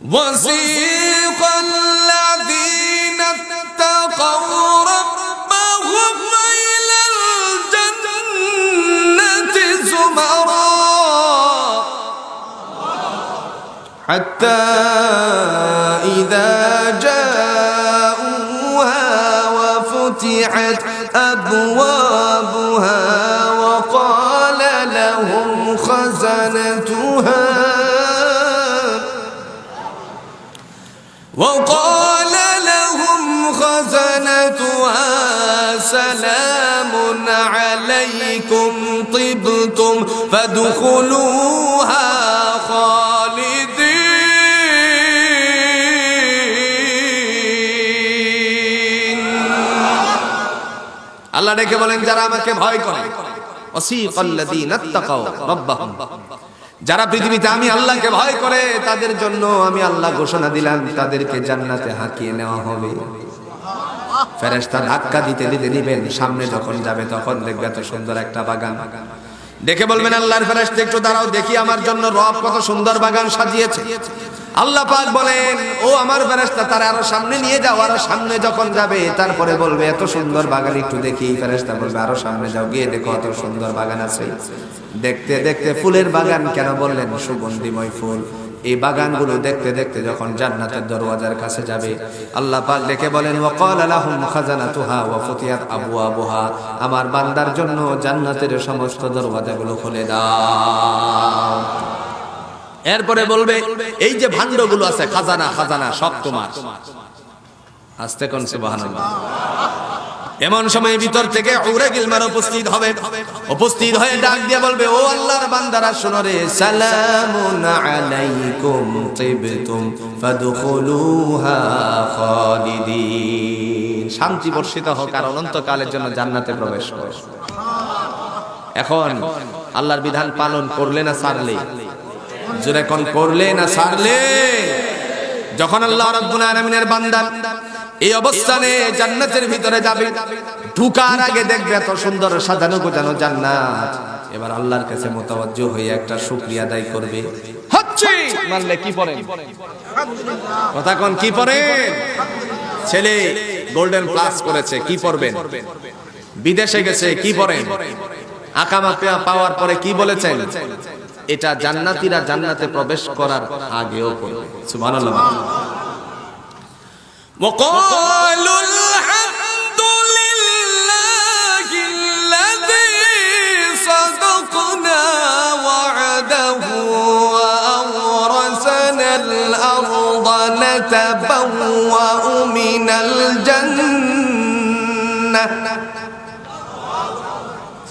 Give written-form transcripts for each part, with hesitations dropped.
وسيق الذين اتقوا ربهم إلى الجنة زمرا حتى إذا جاءوها وفتحت أبوابها وقال لهم خزنتها سلام عليكم طبتم فادخلوها خالدين আল্লাহ ডেকে বলেন যারা আমাকে ভয় করে ওয়াসিকাল্লাযীনা ইত্তাকাউ রাব্বাহুম, যারা পৃথিবীতে আমি আল্লাহকে ভয় করে তাদের জন্য আমি আল্লাহ ঘোষণা দিলাম তাদেরকে জান্নাতে হাঁকিয়ে নেওয়া হবে। ফেরেশতা ধাক্কা দিতে দিতে নিবেন, সামনে যখন যাবে তখন দেখবে এত সুন্দর একটা বাগান। দেখে বলবেন আল্লাহর ফেরেশতা একটু দাঁড়াও দেখি আমার জন্য রব কত সুন্দর বাগান সাজিয়েছে। আল্লাহ পাক বলেন ও আমার ফেরেশতা তারা আরো সামনে নিয়ে যাও, আরো সামনে যখন যাবে তারপরে বলবে এত সুন্দর বাগান একটু দেখি। ফেরেশতা বলবে আরো সামনে যাও, গিয়ে দেখো এত সুন্দর বাগান আছে। দেখতে দেখতে ফুলের বাগান কেন বললেন? সুগন্ধিময় ফুল। এই বাগানগুলো দেখতে দেখতে যখন জান্নাতের দরওয়াজার কাছে যাবে আল্লাহ পাক ডেকে বলেন ওয়াকালা লাহুম খাজানাতুহা ওয়া ফুতিহাত আবওয়াবুহা, আমার বান্দার জন্য জান্নাতের সমস্ত দরওয়াজাগুলো খুলে দাও। এরপরে বলবে এই যে ভান্ডগুলো আছে খাজানা খাজানা সব তোমার। আস্তে কোন সুবহানাল্লাহ। এমন সময় ভিতর থেকে উরে গিলমার উপস্থিত হয়ে ডাক দিয়ে বলবে ও আল্লাহর বান্দারা শোনো রে, সালামুন আলাইকুম তিবতুম ফাদখুলুহা খালিদিন, শান্তি বর্ষিত হোক আর অনন্তকালের জন্য জান্নাতে প্রবেশ করো। এখন আল্লাহর বিধান পালন করলে না ছাড়লে? জোরে কোন করলে না ছাড়লে? যখন আল্লাহ রাব্বুল আলামিনের বান্দা এই অবস্থানে জান্নাতের ভিতরে যাবে, ঢুকার আগে দেখবে এত সুন্দর সাজানো গোছানো জান্নাত। এবার আল্লাহর কাছে মুতাওয়াজ্জো হয়ে একটা শুকরিয়া আদায় করবে। হচ্ছে মানলে কি পড়েন? কথা কোন কি পড়েন? ছেলে গোল্ডেন প্লাস করেছে কি পড়বেন? বিদেশে গেছে কি পড়েন? আকামা পাওয়ার পরে কি বলেছেন? এটা জান্নাতীরা জান্নাতে প্রবেশ করার আগেও পড়বে। সুবহানাল্লাহ। وقالوا الحمد لله الذي صدقنا وعده وأورثنا الأرض نتبوأ من الجنة।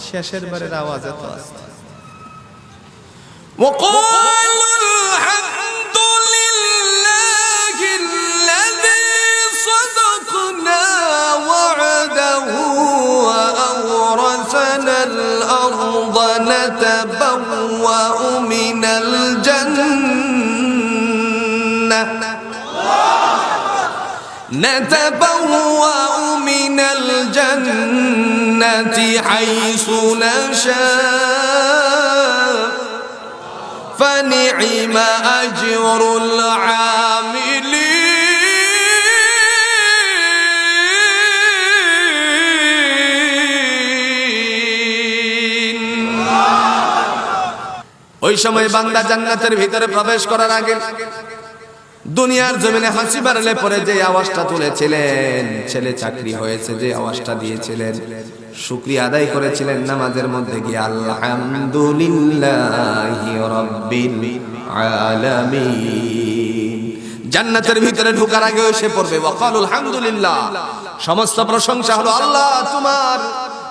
শেষের বারের আওয়াজ এত আস্তে। وقالوا الحمد لله الذي صدقنا وعده وأورثنا الأرض نتبوأ من الجنة حيث نشاء فنعم أجر العاملين। ওই সময় বান্দা জান্নাতের ভিতরে প্রবেশ করার আগে দুনিয়ার জমিনে হাসি বাড়লে পরে যে আওয়াজটা তুলেছিলেন, ছেলে চাকরি হয়েছে যে আওয়াজটা দিয়েছিলেন, শুকরিয়া আদায় করেছিলেন নামাজের মধ্যে গিয়ে আলহামদুলিল্লাহি রাব্বিল আলামিন। জান্নাতের ভিতরে ঢোকার আগে এসে পড়বে ওয়াকালুল হামদুলিল্লাহ, সমস্ত প্রশংসা হলো আল্লাহ তোমার।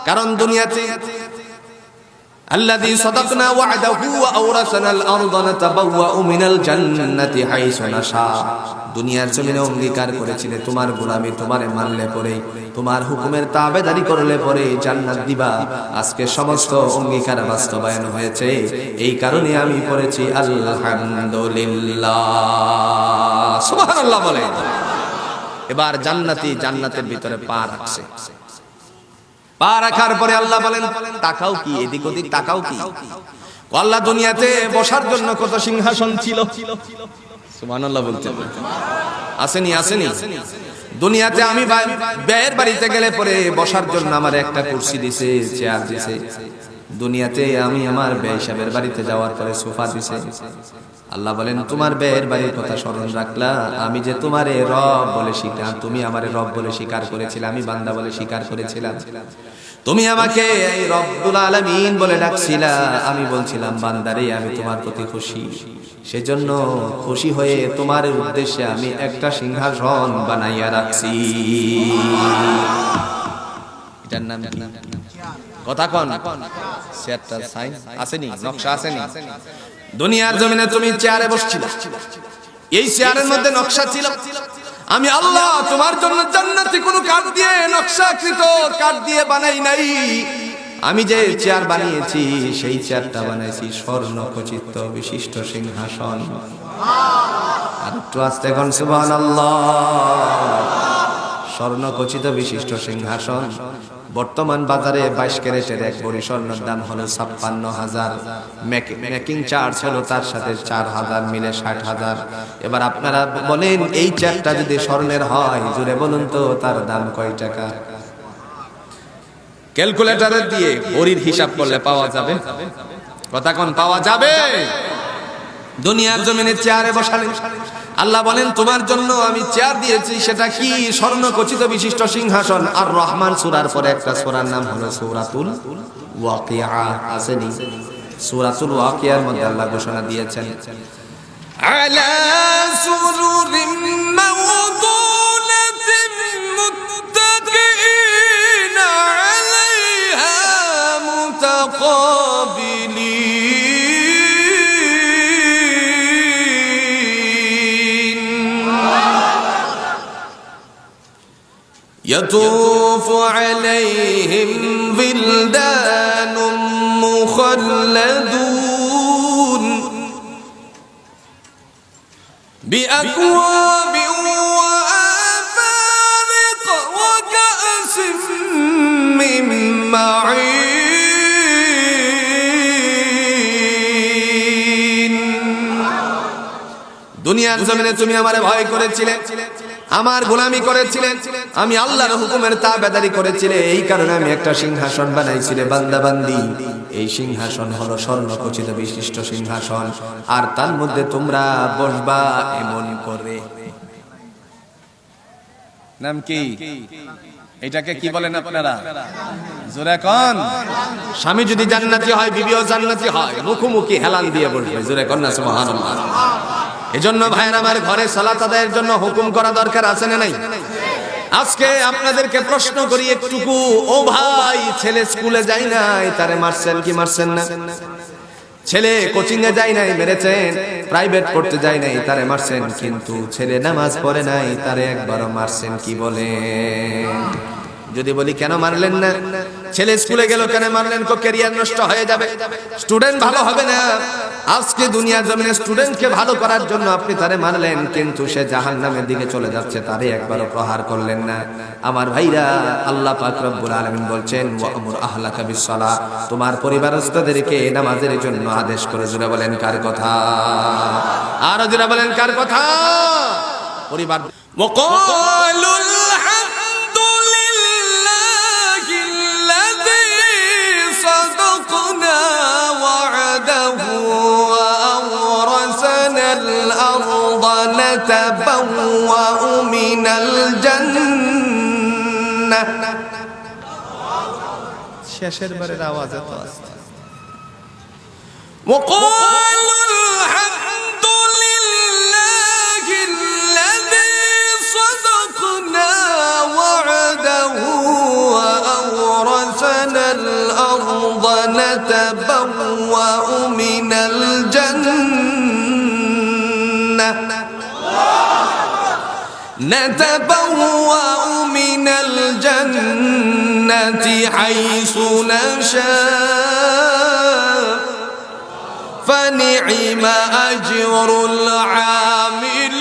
কারণ দুনিয়াতে الذي صدقنا وعده وأورثنا الأرض نتبوأ من الجنة حيث نشاء, দুনিয়ার জমিনে অঙ্গীকার করেছিলে তোমার গোলামি তোমারে মানলে পরে, তোমার হুকুমের তাবেদারি করলে পরে জান্নাত দিবা। আজকে সমস্ত অঙ্গীকার বাস্তবায়ন হয়েছে, এই কারণে আমি পড়েছি আলহামদুলিল্লাহ। সুবহানাল্লাহ বলে। এবার জান্নাতি জান্নাতের ভিতরে পা রাখছে। পা রাখার পরে আল্লাহ বলেন তাকাও কি, এদিক ওদিক তাকাও কি। আল্লাহ দুনিয়াতে বসার জন্য কত সিংহাসন ছিল, সুবহানাল্লাহ বলতে আসেনি আসেনি। দুনিয়াতে আমি ব্যয়ের বাড়িতে গেলে পরে বসার জন্য আমার একটা কুরসি দিছে, চেয়ার দিছে। দুনিয়াতে আমি আমার ব্যয় সাহেবের বাড়িতে যাওয়ার পরে সোফা দিছে। আল্লাহ বলেন তোমার ব্যয়ের বাড়ির কথা স্মরণ রাখলা, আমি যে তোমারে রব বলে স্বীকার, তুমি আমারে রব বলে স্বীকার করেছিলে, আমি বান্দা বলে স্বীকার করেছিলাম। তুমি আমাকে এই রব্বুল আলামিন বলে ডাকছিলা, আমি বলছিলাম বান্দারে আমি তোমার প্রতি খুশি। সেজন্য খুশি হয়ে তোমার উদ্দেশ্যে আমি একটা সিংহাসন বানাইয়া রাখছি। এটার নাম কি? কথা কোন? চেয়ারটা সাইন আসেনি, নকশা আসেনি। দুনিয়ার জমিনে তুমি চেয়ারে বসছিলা, এই চেয়ারের মধ্যে নকশা ছিল। আমি আল্লাহ তোমার জন্য জান্নাতি কোনো কাঠ দিয়ে নকশাকৃত কাঠ দিয়ে বানাই নাই। আমি যে চেয়ার বানিয়েছি সেই চেয়ারটা বানাইছি স্বর্ণ খচিত বিশিষ্ট সিংহাসন। আর একটু আস্তে কোন সুবহানাল্লাহ। স্বর্ণ খচিত বিশিষ্ট সিংহাসন। বর্তমান বাজারে 22 ক্যারেটের এক ভরি স্বর্ণের দাম হলো 56,000। মেকিং চার্জ হলো তার সাথে 4,000 মিলে 60,000। এবার আপনারা বলেন এই চেয়ারটা যদি স্বর্ণের হয়, জুড়ে বলুন তো তার দাম কয় টাকা? ক্যালকুলেটরে দিয়ে ভরির হিসাব করলে পাওয়া যাবে? কথা কোন পাওয়া যাবে? দুনিয়ার জমিনে চেয়ারে বসালেন, আল্লাহ বলেন তোমার জন্য আমি চেয়ার দিয়েছি, সেটা কি? স্বর্ণ খচিত বিশিষ্ট সিংহাসন। আর রহমান সূরার পরে একটা সূরার নাম হলো সূরাতুল ওয়াকিয়া। আসেনি? সূরাতুল ওয়াকিয়ার মধ্যে আল্লাহ ঘোষণা দিয়েছেন আলা সুরুরিম মাওদুনাতিন মুত্তাকিনা আলাইহা মুতাকাবিলিন يطوف عليهم ولدان مخلدون بأكواب وأبارق وكأس من معين। দুনিয়ার জমিনে তুমি আমারে ভয় করেছিলে, আমার গোলামি করেছিলেন, আমি আল্লাহর হুকুমের তাবেদারি করেছিলে, এই কারণে আমি একটা সিংহাসন বানাইছিলে বান্দা বান্দি। এই সিংহাসন হলো স্বর্ণ খচিত বিশিষ্ট সিংহাসন, আর তার মধ্যে তোমরা বসবা এমন করে। নাম কি? এটাকে কি বলেন আপনারা? জোরে কোন? স্বামী যদি জান্নাতি হয়, বিবিও জান্নাতি হয়, মুখোমুখি হেলান দিয়ে বসবে। জোরে কোন না সুবহানাল্লাহ। এজন্য ভাইয়ের আমার, ঘরে সালাত আদায়ের জন্য হুকুম করা দরকার আছে না নাই? আজকে আপনাদেরকে প্রশ্ন করি একটুকু, ও ভাই, ছেলে স্কুলে যায় নাই, তারে মারছেন কি মারছেন না? ছেলে কোচিং এ যায় নাই, মেরেছেন। প্রাইভেট পড়তে যায় নাই, তারে মারছেন। কিন্তু ছেলে নামাজ পড়ে নাই, তারে একবারও মারছেন কি? বলেন। যদি বলি কেন মারলেন না? ছেলে স্কুলে গেল কেন মারলেন? তো ক্যারিয়ার নষ্ট হয়ে যাবে, স্টুডেন্ট ভালো হবে না। আজকে দুনিয়ার জমিনে স্টুডেন্টকে ভালো করার জন্য আপনি তারে মারলেন, কিন্তু সে জাহান্নামের দিকে চলে যাচ্ছে, তারে একবারও প্রহার করলেন না। আমার ভাইরা, আল্লাহ পাক রব্বুল আলামিন বলছেন ওয়ামুর আহলাকা বিসসালাহ, তোমার পরিবারস্থদেরকে নামাজের জন্য আদেশ করে। জোরে বলেন কার কথা? আর জোরে বলেন কার কথা? পরিবার। ওয়াকালুল نتبوأ من الجنة। শেষের বারের আওয়াজ এত আস্তে। وقالوا الحمد لله الذي صدقنا وعده وأورثنا الأرض نتبوأ من الجنة نتبوأ من الجنة حيث نشاء فنعم أجر العاملين